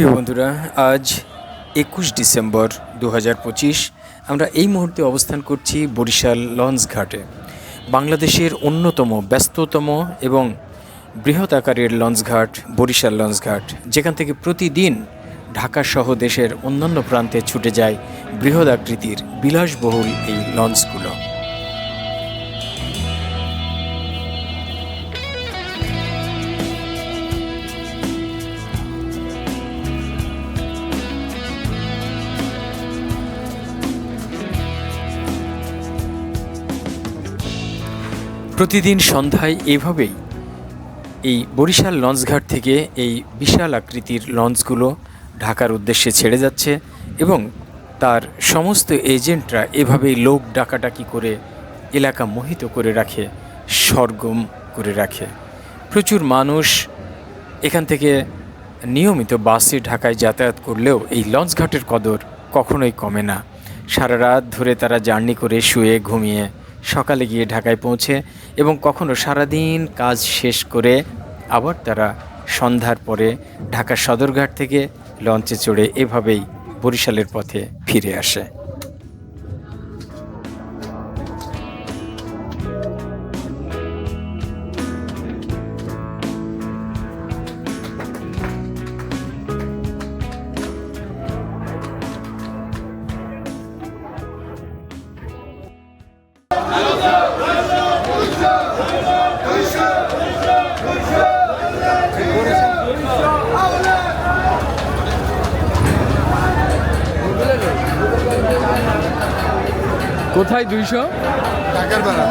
প্রিয় বন্ধুরা, আজ ২১ ডিসেম্বর ২০২৫ আমরা এই মুহূর্তে অবস্থান করছি বরিশাল লঞ্চ ঘাটে। বাংলাদেশের অন্যতম ব্যস্ততম এবং বৃহৎ আকারের লঞ্চ ঘাট বরিশাল লঞ্চ ঘাট, যেখান থেকে প্রতিদিন ঢাকা সহ দেশের অন্যান্য প্রান্তে ছুটে যায় বৃহৎ আকৃতির বিলাসবহুল এই লঞ্চগুলো। প্রতিদিন সন্ধ্যায় এভাবেই এই বরিশাল লঞ্চঘাট থেকে এই বিশাল আকৃতির লঞ্চগুলো ঢাকার উদ্দেশ্যে ছেড়ে যাচ্ছে এবং তার সমস্ত এজেন্টরা এভাবেই লোক ডাকাডাকি করে এলাকা মোহিত করে রাখে, সরগম করে রাখে। প্রচুর মানুষ এখান থেকে নিয়মিত বাসে ঢাকায় যাতায়াত করলেও এই লঞ্চঘাটের কদর কখনোই কমে না। সারা রাত ধরে তারা জার্নি করে শুয়ে ঘুমিয়ে সকালে গিয়ে ঢাকায় পৌঁছে এবং কখনো সারাদিন কাজ শেষ করে আবার তারা সন্ধ্যার পরে ঢাকা সদরঘাট থেকে লঞ্চে চড়ে এভাবেই বরিশালের পথে ফিরে আসে। কোথায় 200? ঢাকার ভাড়া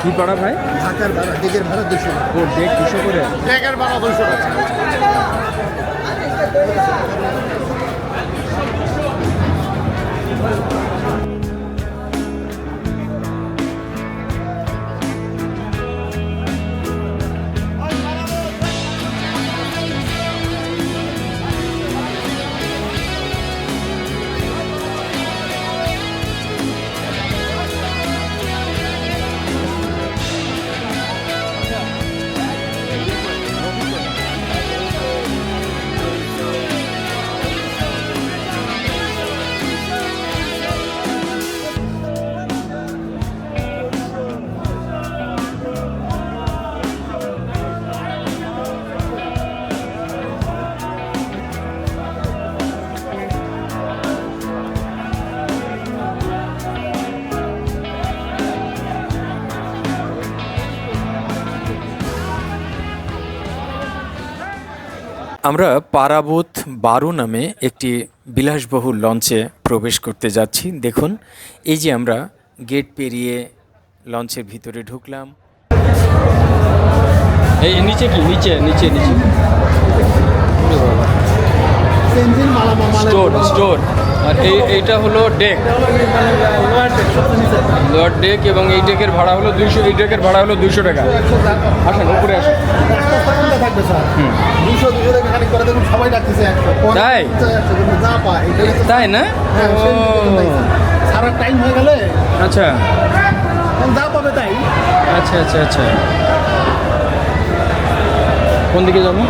কি পাড়া ভাই? ঢাকার ভাড়া ডেকের ভাড়া 200 ও ডেক 200 করে, ডেকের ভাড়া 200 টাকা। আমরা পারাবত 12 নামে একটি বিলাসবহুল লঞ্চে প্রবেশ করতে যাচ্ছি। দেখুন, এই যে আমরা গেট পেরিয়ে লঞ্চের ভিতরে ঢুকলাম। এই নিচে কি নিচে নিচে নিচে সেনজিন স্টোর আর এইটা হলো ডেক, লোয়ার ডেক, এবং এই ডেকের ভাড়া হলো 200। এই ডেকের ভাড়া হলো 200 টাকা। আসেন উপরে আসেন। থাকবে স্যার 200 টাকা খালি করে দেখুন, সবাই রাখতেছে 100 তাই? যা পায় তাই না? সারা টাইম হয়ে গেলে আচ্ছা যা পাবে তাই। আচ্ছা আচ্ছা আচ্ছা, কোন দিকে যাবো?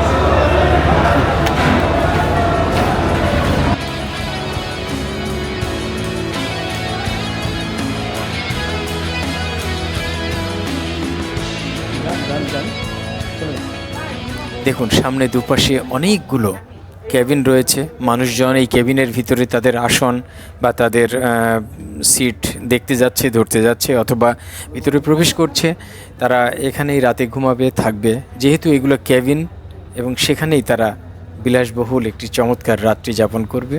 দেখুন, সামনে দুপাশে অনেকগুলো কেবিন রয়েছে। মানুষজন এই কেবিনের ভিতরে তাদের আসন বা তাদের সিট দেখতে যাচ্ছে, ধরতে যাচ্ছে, অথবা ভিতরে প্রবেশ করছে। তারা এখানেই রাতে ঘুমাবে, থাকবে, যেহেতু এগুলো কেবিন, এবং সেখানেই তারা বিলাসবহুল একটি চমৎকার রাত্রি যাপন করবে।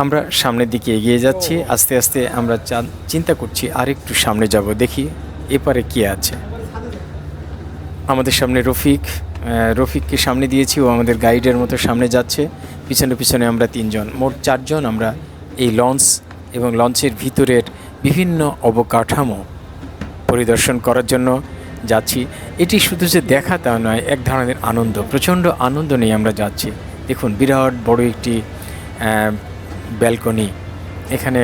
আমরা সামনের দিকে এগিয়ে যাচ্ছি। আস্তে আস্তে আমরা চিন্তা করছি আরেকটু সামনে যাব, দেখি এপারে কী আছে। আমাদের সামনে রফিককে সামনে দিয়েছি, ও আমাদের গাইডের মতো সামনে যাচ্ছে। পিছনে পিছনে আমরা 3 জন, মোট 4 জন আমরা এই লঞ্চ এবং লঞ্চের ভিতরের বিভিন্ন অবকাঠামো পরিদর্শন করার জন্য যাচ্ছি। এটি শুধু যে দেখা তা নয়, এক ধরনের আনন্দ, প্রচণ্ড আনন্দ নিয়ে আমরা যাচ্ছি। দেখুন, বিরাট বড় একটি ব্যালকনি, এখানে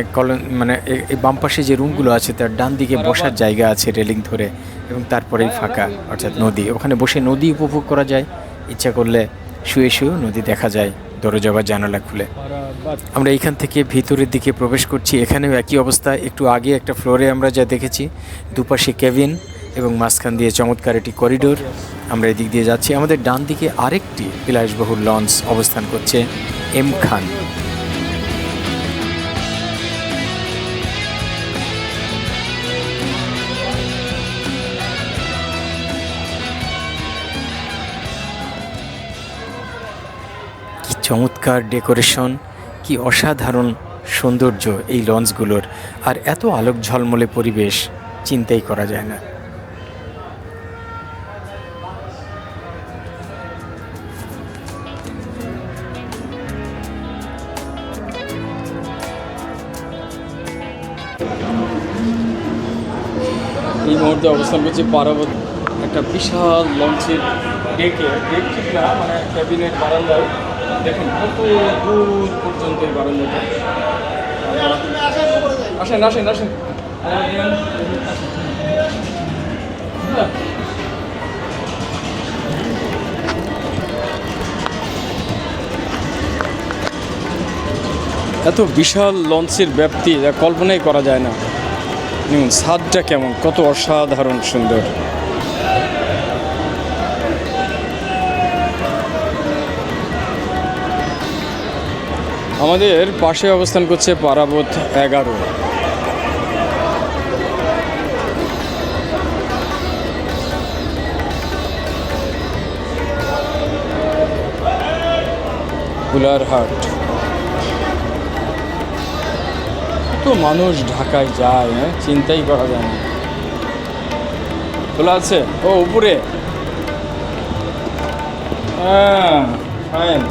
মানে এই বাম পাশে যে রুমগুলো আছে তার ডান দিকে বসার জায়গা আছে রেলিং ধরে, এবং তারপরেই ফাঁকা, অর্থাৎ নদী। ওখানে বসে নদী উপভোগ করা যায়, ইচ্ছা করলে শুয়ে শুয়েও নদী দেখা যায়। দরজা বা জানালা খুলে। আমরা এইখান থেকে ভিতরের দিকে প্রবেশ করছি। এখানেও একই অবস্থা। একটু আগে একটা ফ্লোরে আমরা যা দেখেছি, দুপাশে কেবিন এবং মাঝখান দিয়ে চমৎকার একটি করিডোর। আমরা এদিক দিয়ে যাচ্ছি। আমাদের ডান দিকে আরেকটি বিলাসবহুল লঞ্চ অবস্থান করছে, এম খান। কি চমৎকার ডেকোরেশন, কি অসাধারণ সৌন্দর্য এই লঞ্চগুলোর, আর এত আলোক ঝলমলে পরিবেশ চিন্তাই করা যায় না। এই মুহূর্তে অবস্থান করছি পারাবত একটা বিশাল লঞ্চের ডেকে, ডেক ঠিক না মানে ক্যাবিনেট বারান্দায়। দেখুন কত দূর পর্যন্ত এই বারান্দাটা। আসেন আসেন আসেন। এত বিশাল লঞ্চের ব্যাপ্তি যা কল্পনাই করা যায় না। দেখুন ছাদটা কেমন, কত অসাধারণ সুন্দর। আমাদের পাশে অবস্থান করছে পারাবত 11। কুলারহাট। কত মানুষ ঢাকায় যায়, হ্যাঁ চিন্তাই করা যায় না। খোলা আছে ও উপরে, হ্যাঁ ফাইন।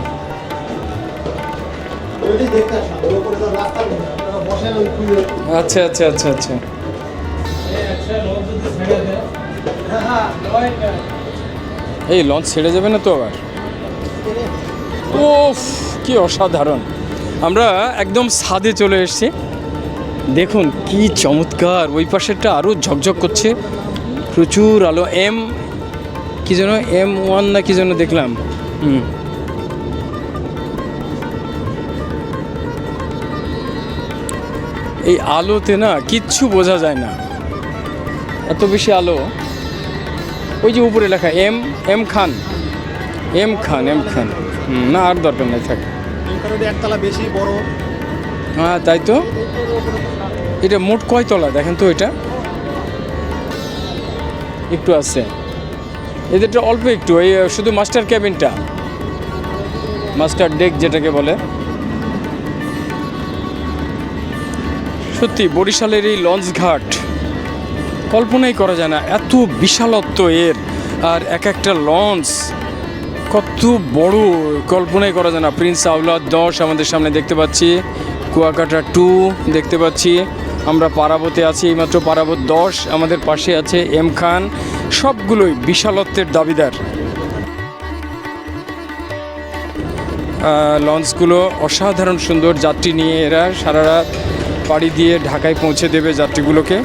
আচ্ছা আচ্ছা আচ্ছা আচ্ছা। এই লঞ্চ ছেড়ে যাবে না তো আবার? ওফ কি অসাধারণ। আমরা একদম ছাদে চলে এসেছি। দেখুন কি চমৎকার। ওই পাশেরটা আরও ঝকঝক করছে, প্রচুর আলো। কি যেন M1 না কি যেন দেখলাম। এই আলোতে না কিচ্ছু বোঝা যায় না, এত বেশি আলো। ওই যে উপরে লেখা এম খান। না আর দরকার নেই, থাক। একতলা বেশি বড়। হ্যাঁ তাই তো। এটা মোট কয়তলা দেখেন তো? এটা একটু আছে, এদেরটা অল্প একটু। এই শুধু মাস্টার ক্যাবিনটা, মাস্টার ডেক যেটাকে বলে। সত্যি বরিশালের এই লঞ্চ ঘাট কল্পনাই করা যায় না, এত বিশালত্ব এর। আর এক একটা লঞ্চ কত বড়, কল্পনাই করা যায় না। প্রিন্স আওলাদ 10 আমাদের সামনে দেখতে পাচ্ছি, কুয়াকাটা 2 দেখতে পাচ্ছি। আমরা পারাবতে আছি, এইমাত্র পারাবত 10 আমাদের পাশে আছে, এম খান। সবগুলোই বিশালত্বের দাবিদার। লঞ্চগুলো অসাধারণ সুন্দর। যাত্রী নিয়ে এরা সারা রাত পাড়ি দিয়ে ঢাকায় পৌঁছে দেবে যাত্রীগুলোকে।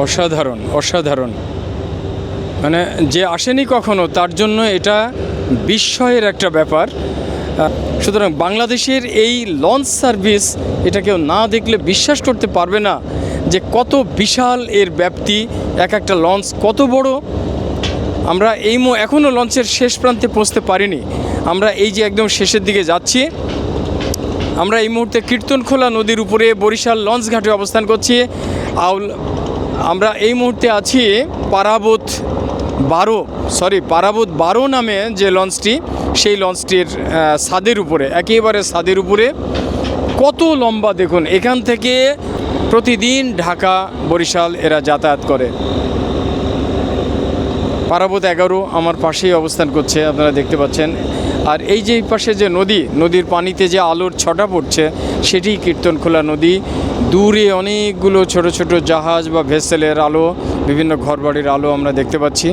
অসাধারণ অসাধারণ। মানে যে আসেনি কখনো তার জন্য এটা বিস্ময়ের একটা ব্যাপার। সুতরাং বাংলাদেশের এই লঞ্চ সার্ভিস, এটা কেউ না দেখলে বিশ্বাস করতে পারবে না যে কত বিশাল এর ব্যাপ্তি। এক একটা লঞ্চ কত বড়। আমরা এখনও লঞ্চের শেষ প্রান্তে পৌঁছতে পারিনি। আমরা এই যে একদম শেষের দিকে যাচ্ছি। আমরা এই মুহূর্তে কীর্তনখোলা নদীর উপরে বরিশাল লঞ্চ ঘাটে অবস্থান করছি। আমরা এই মুহূর্তে আছি পারাবত 12 নামে যে লঞ্চটি, সেই লঞ্চটির ছাদের উপরে, একেবারে ছাদের উপরে। কত লম্বা দেখুন। এখান থেকে প্রতিদিন ঢাকা বরিশাল এরা যাতায়াত করে। পারাবত 11 আমার পাশেই অবস্থান করছে, আপনারা দেখতে পাচ্ছেন। আর এই যে পাশে যে নদীর পানিতে যে আলোর ছটা পড়ছে, সেটি কীর্তনখোলা নদী। দূরে অনেকগুলো ছোট ছোট জাহাজ বা ভেসেলের আলো বিভিন্ন ঘরবাড়ির আলো আমরা দেখতে পাচ্ছি।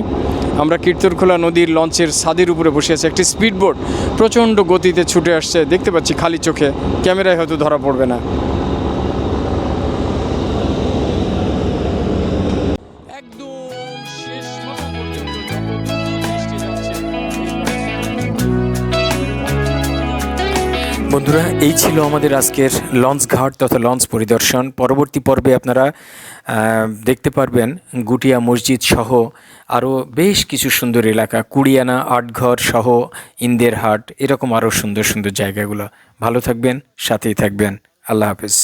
আমরা কীর্তনখোলা নদীর লঞ্চের ছাদের উপরে বসে আছি। একটি স্পিডবোট প্রচণ্ড গতিতে ছুটে আসছে, দেখতে পাচ্ছি খালি চোখে, ক্যামেরায় হয়তো ধরা পড়বে না। বন্ধুরা, এই ছিল আমাদের আজকের লঞ্চ ঘাট তথা লঞ্চ পরিদর্শন। পরবর্তী পর্বে আপনারা দেখতে পারবেন গুটিয়া মসজিদ সহ আরও বেশ কিছু সুন্দর এলাকা, কুড়িয়ানা আটঘর সহ ইন্দের হাট, এরকম আরও সুন্দর সুন্দর জায়গাগুলো। ভালো থাকবেন, সাথেই থাকবেন। আল্লাহ হাফেজ।